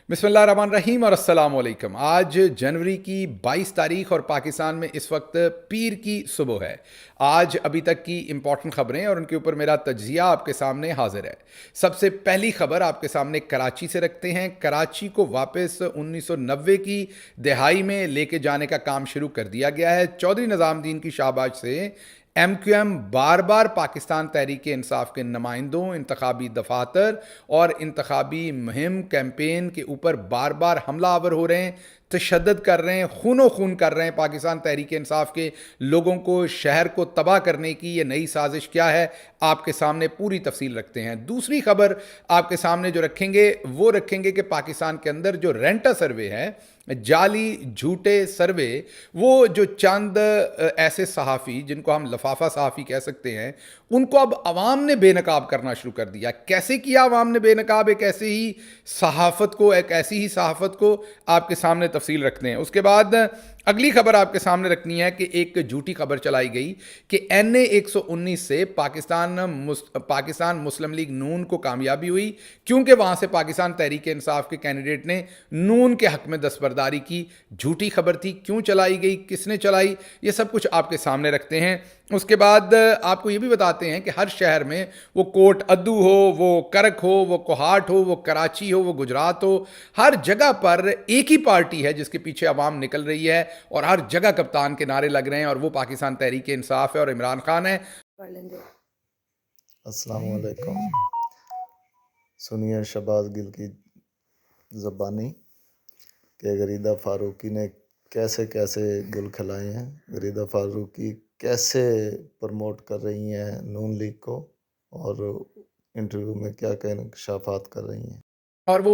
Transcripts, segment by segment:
बिस्मिल्लाहिर्रहमानिर्रहीम और अस्सलाम वालेकुम। आज जनवरी की 22 तारीख और पाकिस्तान में इस वक्त पीर की सुबह है। आज अभी तक की इम्पॉर्टेंट खबरें और उनके ऊपर मेरा तज्जिया आपके सामने हाजिर है। सबसे पहली खबर आपके सामने कराची से रखते हैं। कराची को वापस 1990 की दहाई में लेके जाने का काम शुरू कर दिया गया है। चौधरी निज़ामुद्दीन की शाबाश से MQM बार बार पाकिस्तान तहरीक इंसाफ के नुमाइंदों, इंतखाबी दफातर और इंतखाबी मुहिम कैंपेन के ऊपर बार बार हमला आवर हो रहे हैं, तशद्दुद कर रहे हैं, खूनो खून कर रहे हैं। पाकिस्तान तहरीक इंसाफ के लोगों को, शहर को तबाह करने की ये नई साजिश क्या है, आपके सामने पूरी तफसील रखते हैं। दूसरी खबर आपके सामने जो रखेंगे वो रखेंगे कि पाकिस्तान के अंदर जो रेंटा सर्वे है, जाली झूठे सर्वे, वो जो चंद ऐसे सहाफ़ी जिनको हम लफाफा सहाफ़ी कह सकते हैं, उनको अब अवाम ने बेनकाब करना शुरू कर दिया। कैसे किया अवाम ने बेनकाब एक ऐसी ही सहाफ़त को आपके सामने तफसील रखते हैं। उसके बाद अगली खबर आपके सामने रखनी है कि एक झूठी खबर चलाई गई कि NA 119 से पाकिस्तान मुस्लिम लीग नून को कामयाबी हुई, क्योंकि वहाँ से पाकिस्तान तहरीक इंसाफ के कैंडिडेट ने नून के हक में दस्तबरदारी की। झूठी खबर थी, क्यों चलाई गई, किसने चलाई, ये सब कुछ आपके सामने रखते हैं। उसके बाद आपको ये भी बताते हैं कि हर शहर में, वो कोट अद्दू हो, वो करक हो, वो कोहाट हो, वो कराची हो, वो गुजरात हो, हर जगह पर एक ही पार्टी है जिसके पीछे अवाम निकल रही है और हर जगह कप्तान के नारे लग रहे हैं, और वो पाकिस्तान तहरीक इंसाफ है और इमरान खान है। अस्सलाम वालेकुम। सुनिए शहबाज गिल की ज़बानी कि गरीदा फारूकी ने कैसे कैसे गुल खिलाए हैं। गरीदा फारूकी कैसे प्रमोट कर रही हैं नून लीग को और इंटरव्यू में क्या क्या इंकशाफात कर रही हैं। और वो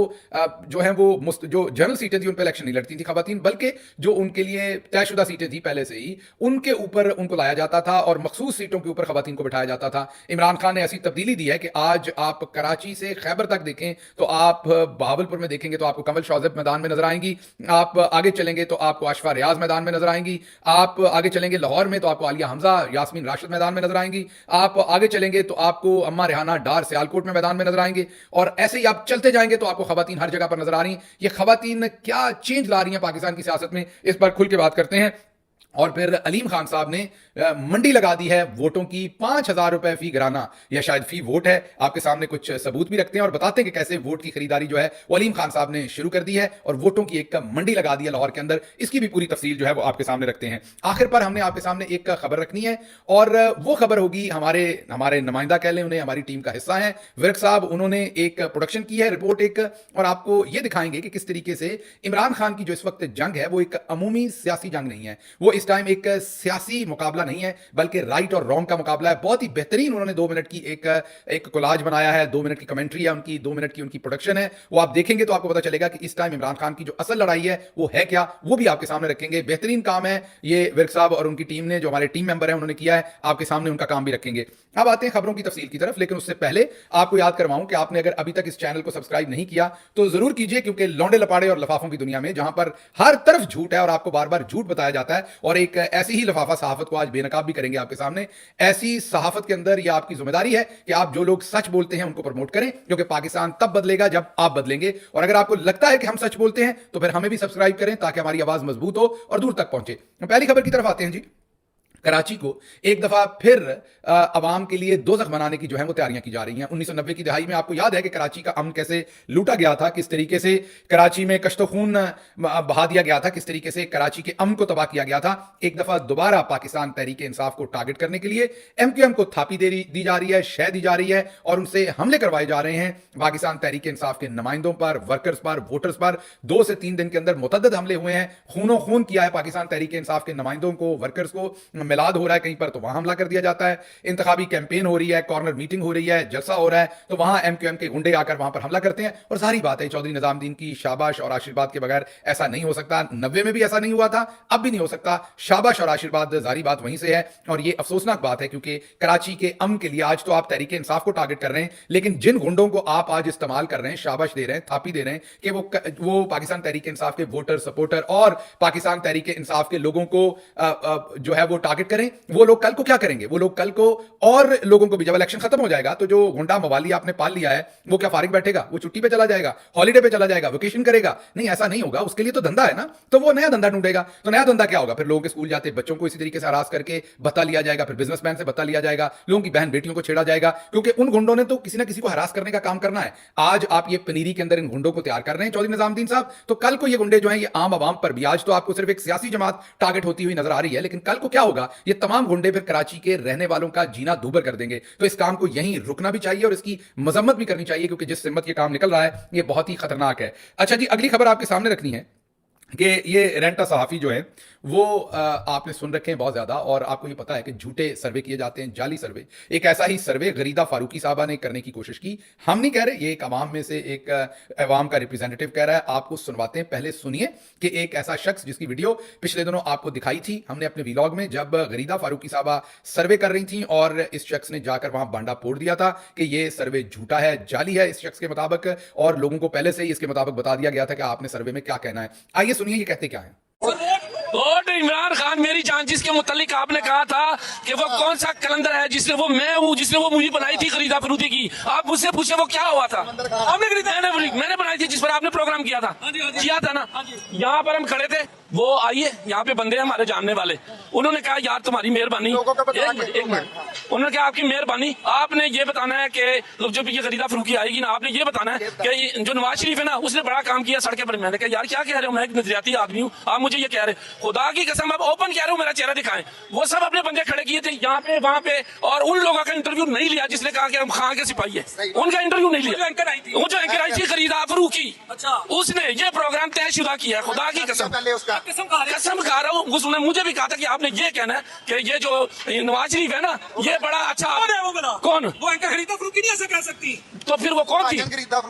जो है वो जो जनरल सीटें थी उन पर इलेक्शन नहीं लड़ती थी खवातीन, बल्कि जो उनके लिए तयशुदा सीटें थी पहले से ही, उनके ऊपर उनको लाया जाता था और मखसूस सीटों के ऊपर खवातीन को बिठाया जाता था। इमरान खान ने ऐसी तब्दीली दी है कि आज आप कराची से खैबर तक देखें तो आप बहावलपुर में देखेंगे तो आपको कमल शौजब मैदान में नजर आएंगी, आप आगे चलेंगे तो आपको आशफा रियाज मैदान में नजर आएंगी, आप आगे चलेंगे लाहौर में तो आपको आलिया हमजा, यास्मीन राशिद मैदान में नजर आएंगी, आप आगे चलेंगे तो आपको अम्मा रेहाना डार सियालकोट में मैदान में नजर आएंगे, और ऐसे ही आप चलते जाएंगे तो आपको खवातीन हर जगह पर नजर आ रही हैं। ये खवातीन क्या चेंज ला रही हैं पाकिस्तान की सियासत में, इस पर खुल के बात करते हैं। और फिर अलीम खान साहब ने मंडी लगा दी है वोटों की, 5,000 रुपए फी घराना, या शायद फी वोट है। आपके सामने कुछ सबूत भी रखते हैं और बताते हैं कि कैसे वोट की खरीदारी जो है वो अलीम खान साहब ने शुरू कर दी है और वोटों की एक मंडी लगा दी है लाहौर के अंदर। इसकी भी पूरी तफसील जो है वो आपके सामने रखते हैं। आखिर पर हमने आपके सामने एक खबर रखनी है और वो खबर होगी, हमारे नुमाइंदा कह लें उन्हें, हमारी टीम का हिस्सा है विरक साहब, उन्होंने एक प्रोडक्शन की है रिपोर्ट एक, और आपको ये दिखाएंगे कि किस तरीके से इमरान खान की जो इस वक्त जंग है वो एक अमूमी सियासी जंग नहीं है, वो इस टाइम एक सियासी मुकाबला नहीं है, बल्कि राइट और रॉन्ग का मुकाबला है। बहुत ही बेहतरीन उन्होंने 2 मिनट की एक कोलाज बनाया है, 2 मिनट की कमेंट्री है उनकी, 2 मिनट की उनकी प्रोडक्शन है। वो आप देखेंगे तो आपको पता चलेगा कि इस टाइम इमरान खान की जो असल लड़ाई है वो है क्या, वो भी आपके सामने रखेंगे। बेहतरीन काम है ये विरक साहब और उनकी टीम ने, जो हमारे टीम मेंबर है उन्होंने किया है, आपके सामने उनका काम भी रखेंगे। अब आते हैं खबरों की तफसील की तरफ, लेकिन उससे पहले आपको याद करवाऊं कि आपने अगर अभी तक इस चैनल को सब्सक्राइब नहीं किया तो जरूर कीजिए, क्योंकि लौंडे लपाड़े और लफाफों की दुनिया में, जहां पर हर तरफ झूठ है और आपको बार बार झूठ बताया जाता है, और एक ऐसी ही लफाफा सहाफत को आज बेनकाब भी करेंगे आपके सामने। ऐसी सहाफत के अंदर यह आपकी जिम्मेदारी है कि आप जो लोग सच बोलते हैं उनको प्रमोट करें, क्योंकि पाकिस्तान तब बदलेगा जब आप बदलेंगे। और अगर आपको लगता है कि हम सच बोलते हैं तो फिर हमें भी सब्सक्राइब करें ताकि हमारी आवाज मजबूत हो और दूर तक पहुंचे। पहली खबर की तरफ आते हैं जी। कराची को एक दफा फिर अवाम के लिए दोजख बनाने की जो है वो तैयारियां की जा रही हैं। 1990 की दहाई में आपको याद है कि कराची का अमन कैसे लूटा गया था, किस तरीके से कराची में कश्तो खून बहा दिया गया था, किस तरीके से कराची के अमन को तबाह किया गया था। एक दफा दोबारा पाकिस्तान तहरीक इंसाफ को टारगेट करने के लिए MQM को थापी दी जा रही है, शह दी जा रही है, और उनसे हमले करवाए जा रहे हैं पाकिस्तान तहरीक इंसाफ के नुमाइंदों पर, वर्कर्स पर, वोटर्स पर। 2 से 3 दिन के अंदर मुतअद्दिद हमले हुए हैं, खूनो खून किया है पाकिस्तान तहरीक इंसाफ के नुमाइंदों को, वर्कर्स को। मिलाद हो रहा है कहीं पर तो वहां हमला कर दिया जाता है, इंतखाबी कैंपेन हो रही है, कॉर्नर मीटिंग हो रही है, जलसा हो रहा है तो वहां MQM के गुंडे आकर वहां पर हमला करते हैं। और सारी बात है चौधरी निजामुद्दीन की शाबाश और आशीर्वाद के बगैर ऐसा नहीं हो सकता। 90 में भी ऐसा नहीं हुआ था, अब भी नहीं हो सकता। शाबाश और आशीर्वाद, जारी बात वहीं से है। और ये अफसोसनाक बात है क्योंकि कराची के अमन के लिए आज तो आप तहरीक इंसाफ को टारगेट कर रहे हैं, लेकिन जिन गुंडों को आप आज इस्तेमाल कर रहे हैं, शाबाश दे रहे हैं, थापी दे रहे हैं कि वो पाकिस्तान तहरीक इंसाफ के वोटर, सपोर्टर और पाकिस्तान तहरीक इंसाफ के लोगों को जो है वो टारगेट टारगेट करें, वो लोग कल को क्या करेंगे? वो लोग कल को और लोगों को भी, जब इलेक्शन खत्म हो जाएगा तो जो गुंडा मवाली आपने पाल लिया है वो क्या फारिग बैठेगा? वो छुट्टी पे चला जाएगा, हॉलीडे पे चला जाएगा, वेकेशन करेगा? नहीं, ऐसा नहीं होगा। उसके लिए तो धंधा है ना, तो वो नया धंधा ढूंढेगा। तो नया धंधा क्या होगा? फिर लोगों के स्कूल जाते बच्चों को इसी तरीके से हरास करके भत्ता लिया जाएगा, फिर बिजनेसमैन से भत्ता लिया जाएगा, लोगों की बहन बेटियों को छेड़ा जाएगा, क्योंकि उन गुंडों ने तो किसी ना किसी को हरास करने का काम करना है। आज आप ये पनीरी के अंदर इन गुंडों को तैयार कर रहे हैं चौधरी निजामुद्दीन साहब, तो कल को ये गुंडे जो हैं ये आम आवाम पर भी, आज तो आपको सिर्फ एक सियासी जमात टारगेट होती हुई नजर आ रही है, लेकिन कल को क्या होगा? ये तमाम गुंडे फिर कराची के रहने वालों का जीना दूभर कर देंगे। तो इस काम को यहीं रुकना भी चाहिए और इसकी मजम्मत भी करनी चाहिए, क्योंकि जिस सिमत ये काम निकल रहा है ये बहुत ही खतरनाक है। अच्छा जी, अगली खबर आपके सामने रखनी है कि ये रेंटा सहाफ़ी जो है वो आपने सुन रखे हैं बहुत ज़्यादा, और आपको ये पता है कि झूठे सर्वे किए जाते हैं, जाली सर्वे। एक ऐसा ही सर्वे गरीदा फारूकी साहबा ने करने की कोशिश की। हम नहीं कह रहे, ये एक अवाम में से एक अवाम का रिप्रेजेंटेटिव कह रहा है। आपको सुनवाते हैं, पहले सुनिए कि एक ऐसा शख्स जिसकी वीडियो पिछले दिनों आपको दिखाई थी हमने अपने व्लॉग में, जब गरीदा फारूकी साहबा सर्वे कर रही थी और इस शख्स ने जाकर वहां बांडा फोड़ दिया था कि ये सर्वे झूठा है, जाली है इस शख्स के मुताबिक, और लोगों को पहले से ही इसके मुताबिक बता दिया गया था कि आपने सर्वे में क्या कहना है। आइए सुनिए ये कहते क्या है। वोट इमरान खान मेरी जान, जिसके मुतालिक आपने कहा था कि वो कौन सा कलंदर है जिसने वो मैं हूँ जिसने वो मूवी बनाई थी गरीदा फरूदी की, आप मुझसे पूछे वो क्या हुआ था? आपने मैंने बनाई थी जिस पर आपने प्रोग्राम किया था ना। यहाँ पर हम खड़े थे, वो आइए यहाँ पे बंदे हमारे जानने वाले, उन्होंने कहा यार तुम्हारी मेहरबानी, एक मिनट, उन्होंने कहा आपकी मेहरबानी, आपने ये बताना है कि जब ये गरीदा फरूकी आएगी ना, आपने ये बताना है कि जो नवाज शरीफ है ना उसने बड़ा काम किया सड़कें पर। मैंने कहा यार क्या कह रहे हो, मैं एक नजरियाती आदमी हूँ, आप मुझे ये कह रहे, खुदा की कसम आप ओपन कह रहे हो, मेरा चेहरा दिखाएं। वो सब अपने बंदे खड़े किए थे यहाँ पे वहाँ पे, और उन लोगों का इंटरव्यू नहीं लिया जिसने कहा कि हम खां के सिपाही है, उनका इंटरव्यू नहीं लिया। वो जो एंकर आई थी गरीदा फरूकी, उसने ये प्रोग्राम तयशुदा किया है, खुदा की कसम कसम खा रहा हूँ। उसने मुझे भी कहा था कि आपने ये कहना है कि ये जो नवाज शरीफ है ना ये बड़ा अच्छा कौन वो एंकर गरीदा फरूकी नहीं ऐसे कह सकती, तो फिर वो कौन थी? गरीदा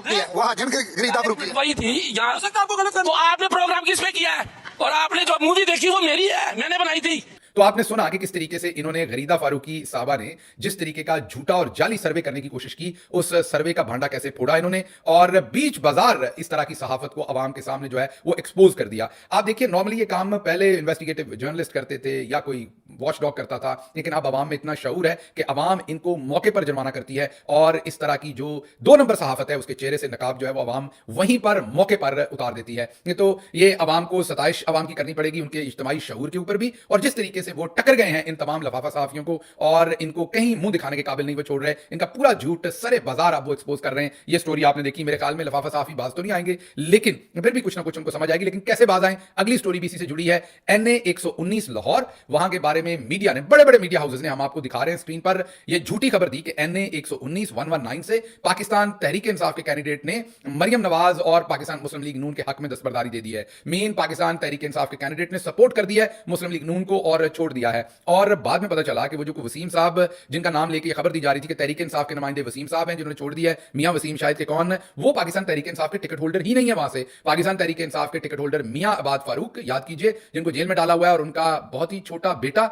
फरूकी वही थी यहाँ। आपको गलत तो आपने प्रोग्राम किस पे किया है? और आपने जो मूवी देखी वो मेरी है, मैंने बनाई थी। तो आपने सुना कि किस तरीके से इन्होंने गरीदा फारूकी साहबा ने जिस तरीके का झूठा और जाली सर्वे करने की कोशिश की, उस सर्वे का भांडा कैसे फोड़ा इन्होंने, और बीच बाजार इस तरह की सहाफत को आवाम के सामने जो है वो एक्सपोज कर दिया। आप देखिए, नॉर्मली ये काम पहले इन्वेस्टिगेटिव जर्नलिस्ट करते थे या कोई वॉच डॉग करता था, लेकिन अब आवाम में इतना शऊर है कि आवाम इनको मौके पर जुर्माना करती है, और इस तरह की जो 2 नंबर सहाफत है उसके चेहरे से नकाब जो है वो आवाम वहीं पर मौके पर उतार देती है। तो ये आवाम को सताइश आवाम की करनी पड़ेगी उनके इज्तिमाई शऊर के ऊपर भी, और जिस तरीके से वो टकर गए हैं इन तमाम लफाफा सहाफियों को और इनको कहीं मुंह दिखाने के काबिल नहीं वो छोड़ रहे, इनका पूरा झूठ सरे बाजार आप वो एक्सपोज कर रहे हैं। ये स्टोरी आपने देखी, मेरे ख्याल में लफाफा सहाफी बाज तो नहीं आएंगे, लेकिन फिर भी कुछ ना कुछ उनको समझ आएगी। लेकिन कैसे बाज आए, अगली स्टोरी भी इसी से जुड़ी है। NA 119 लाहौर, वहां के बारे में मीडिया ने, बड़े बड़े मीडिया हाउसेस ने, हम आपको दिखा रहे हैं स्क्रीन पर, ये झूठी खबर दी कि NA 119 से पाकिस्तान तहरीक इंसाफ के कैंडिडेट ने मरियम नवाज और पाकिस्तान मुस्लिम लीग नून के हक में दस्तबरदारी दे दी है। मेन पाकिस्तान तहरीक इंसाफ के कैंडिडेट ने सपोर्ट कर दिया है मुस्लिम लीग नून को और छोड़ दिया है। और बाद में पता चला कि वो जो वसीम साहब जिनका नाम लेके ये खबर दी जा रही थी कि तहरीक इंसाफ के नुमाइंदे वसीम साहब हैं जिन्होंने छोड़ दिया है, मियां वसीम शायद के कौन, वो पाकिस्तान तहरीक इंसाफ के टिकट होल्डर ही नहीं है। वहां से पाकिस्तान तहरीक इंसाफ के टिकट होल्डर मियां अबाद फारूक, याद कीजिए, जिनको जेल में डाला हुआ है, और उनका बहुत ही छोटा बेटा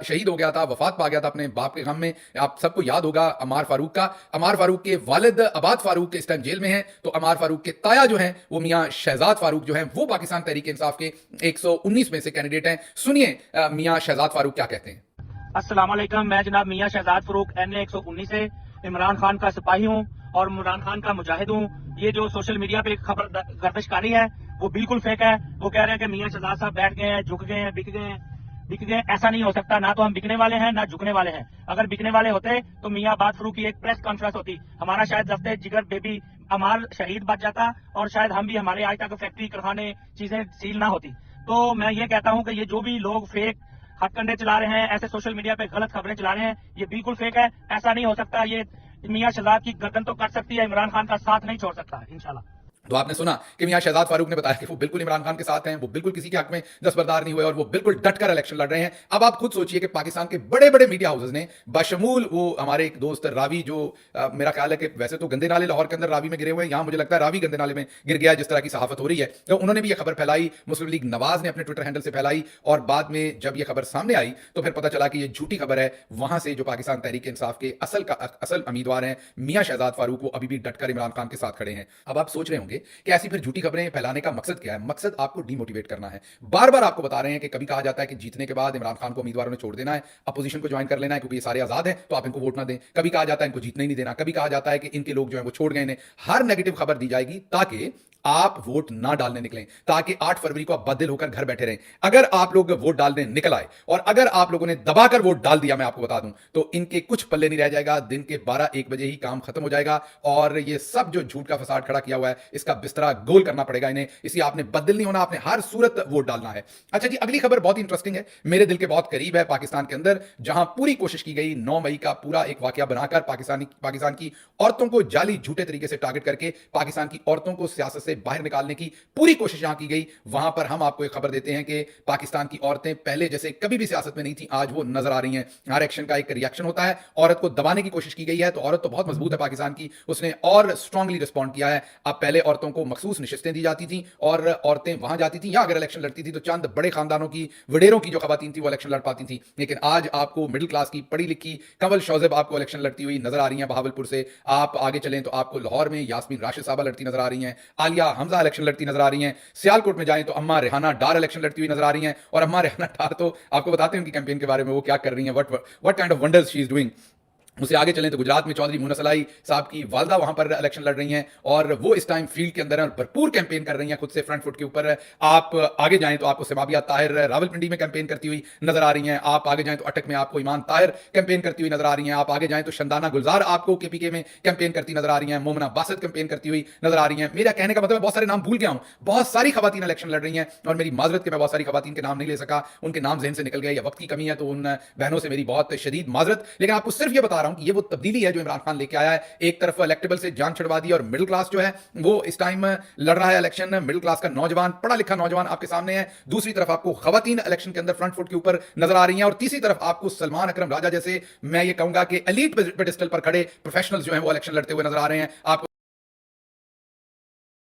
शहीद हो गया था, वफात पा गया था अपने बाप के गम में। आप सबको याद होगा अमार फारूक का। अमार फारूक के वालिद अबाद फारूक इस टाइम जेल में हैं, तो अमार फारूक के ताया जो हैं वो मियां शहजाद फारूक जो हैं वो पाकिस्तान तहरीक इंसाफ के 119 में से कैंडिडेट हैं। सुनिए मियां शहजाद फारूक क्या कहते हैं। अस्सलाम वालेकुम, मैं जनाब मियां शहजाद फरूक NA 119 से इमरान खान का सिपाही हूँ और इमरान खान का मुजाहिद हूँ। ये जो सोशल मीडिया पे खबर गर्दिशकारी है वो बिल्कुल फेक है। वो कह रहे हैं कि मियां शहजाद साहब बैठ गए हैं, झुक गए हैं, बिक गए हैं। ऐसा नहीं हो सकता, ना तो हम बिकने वाले हैं ना झुकने वाले हैं। अगर बिकने वाले होते तो मियां अबाद फरूक की एक प्रेस कॉन्फ्रेंस होती, हमारा शायद दस्ते जिगर बेबी अमार शहीद बच जाता और शायद हम भी, हमारे आज तक फैक्ट्री कारखाने चीजें सील ना होती। तो मैं ये कहता हूँ कि ये जो भी लोग फेक हथकंडे चला रहे हैं, ऐसे सोशल मीडिया पे गलत खबरें चला रहे हैं, ये बिल्कुल फेक है। ऐसा नहीं हो सकता। ये मियां शहजाद की गर्दन तो कट सकती है, इमरान खान का साथ नहीं छोड़ सकता इंशाल्लाह। तो आपने सुना कि मियां शहजाद फारूक ने बताया कि वो बिल्कुल इमरान खान के साथ हैं, वो बिल्कुल किसी के हक में दस्तबरदार नहीं हुए और वो बिल्कुल डटकर इलेक्शन लड़ रहे हैं। अब आप खुद सोचिए कि पाकिस्तान के बड़े बड़े मीडिया हाउसेस ने, बशमूल वो हमारे एक दोस्त रावी, जो मेरा ख्याल है कि वैसे तो गंदे नाले लाहौर के अंदर रावी में गिरे हुए हैं, यहाँ मुझे लगता है रावी गंदे नाले में गिर गया जिस तरह की सहाफत हो रही है, तो उन्होंने भी ये खबर फैलाई। मुस्लिम लीग नवाज ने अपने ट्विटर हैंडल से फैलाई, और बाद में जब ये खबर सामने आई तो फिर पता चला कि ये झूठी खबर है। वहां से जो पाकिस्तान तहरीक इंसाफ के असल उम्मीदवार हैं मियां शहजाद फारूक, वो अभी भी डटकर इमरान खान के साथ खड़े हैं। अब आप सोच रहे होंगे होंगे कि ऐसी फिर झूठी खबरें फैलाने का मकसद क्या है। मकसद आपको डीमोटिवेट करना है। बार बार आपको बता रहे हैं कि कभी कहा जाता है कि जीतने के बाद इमरान खान को उम्मीदवारों ने छोड़ देना है, अपोजिशन को ज्वाइन कर लेना है क्योंकि ये सारे आजाद हैं, तो आप इनको वोट ना दें। कभी कहा जाता है इनको जीतने ही नहीं देना, कभी कहा जाता है कि इनके लोग जो है वो छोड़ गए इन्हें। हर नेगेटिव खबर दी जाएगी ताकि आप वोट ना डालने निकलें, ताकि 8 फरवरी को आप बददिल होकर घर बैठे रहें। अगर आप लोग वोट डालने निकल आए और अगर आप लोगों ने दबाकर वोट डाल दिया, मैं आपको बता दूं, तो इनके कुछ पल्ले नहीं रह जाएगा। दिन के 12-1 बजे ही काम खत्म हो जाएगा और ये सब जो झूठ का फसाद खड़ा किया हुआ है इसका बिस्तरा गोल करना पड़ेगा इन्हें। इसलिए आपने बददिल नहीं होना, आपने हर सूरत वोट डालना है। अच्छा जी, अगली खबर बहुत इंटरेस्टिंग है, मेरे दिल के बहुत करीब है। पाकिस्तान के अंदर जहां पूरी कोशिश की गई 9 मई का पूरा एक वाकया बनाकर पाकिस्तान की औरतों को जाली झूठे तरीके से टारगेट करके पाकिस्तान की औरतों को सियासत से बाहर निकालने की पूरी कोशिश यहां की गई, वहां पर हम आपको एक खबर देते हैं कि पाकिस्तान की औरतें पहले जैसे कभी भी सियासत में नहीं थी, आज वो नजर आ रही हैं। हर एक्शन का एक रिएक्शन होता है। औरत को दबाने की कोशिश की गई है, तो औरत तो बहुत मजबूत है पाकिस्तान की, उसने और स्ट्रांगली रिस्पॉन्ड किया है। अब पहले औरतों को मखसूस नशिस्तें दी जाती थी और औरतें वहां जाती थी, या अगर इलेक्शन लड़ती थी तो चंद बड़े खानदानों की, वडेरों की जो खवातीन थी वो इलेक्शन लड़ पाती थी। लेकिन आज आपको मिडिल क्लास की पढ़ी लिखी कंवल शौजब आपको इलेक्शन लड़ती हुई नजर आ रही है बहावलपुर से। आप आगे चलें तो आपको लाहौर में यास्मीन राशिद साहबा लड़ती नजर आ रही हैं, आलिया हमजा इलेक्शन लड़ती नजर आ रही हैं, सियालकोट में जाएं तो अम्मा रेहाना डार इलेक्शन लड़ती हुई नजर आ रही हैं। और अम्मा रेहाना डार तो आपको बताते हैं उनकी कैंपेन के बारे में वो क्या कर रही हैं, what kind of wonders she is doing. उससे आगे चलें तो गुजरात में चौधरी मुन्ना सलाई साहब की वालदा वहां पर इलेक्शन लड़ रही हैं और वो इस टाइम फील्ड के अंदर हैं और भरपूर कैंपेन कर रही हैं खुद से फ्रंट फुट के ऊपर। आप आगे जाएं तो आपको सिमाबिया ताहिर रावलपिंडी में कैंपेन करती हुई नजर आ रही हैं। आप आगे जाएं तो अटक में आपको ईमान ताहिर कैंपेन करती हुई नजर आ रही हैं। आप आगे जाएं तो शंदाना गुलजार आपको केपीके में कैंपेन करती नजर आ रही हैं। मोमना बासत कैंपेन करती हुई नजर आ रही हैं। मेरा कहने का मतलब बहुत सारे नाम भूल गया हूं, बहुत सारी खवातीन इलेक्शन लड़ रही हैं और मेरी माजरत के मैं बहुत सारी खवातीन के नाम नहीं ले सका, उनके नाम ज़हन से निकल गए या वक्त की कमी है, तो उन बहनों से मेरी बहुत शदीद माजरत। लेकिन आपको सिर्फ ये बता रहा हूं कि ये वो तब्दीली है जो इमरान खान लेके आया है। एक तरफ इलेक्टेबल से जान छुड़वा दी और मिडिल क्लास जो है वो इस टाइम लड़ रहा है इलेक्शन। मिडिल क्लास का नौजवान, पढ़ा लिखा नौजवान आपके सामने है। दूसरी तरफ आपको खवातीन इलेक्शन के अंदर फ्रंट फुट के ऊपर नजर आ रही हैं और तीसरी तरफ आपको सलमान अकरम राजा जैसे, मैं ये कहूंगा कि एलीट पेडिस्टल पर खड़े प्रोफेशनल्स जो हैं वो इलेक्शन लड़ते हुए नजर आ रहे हैं। आपको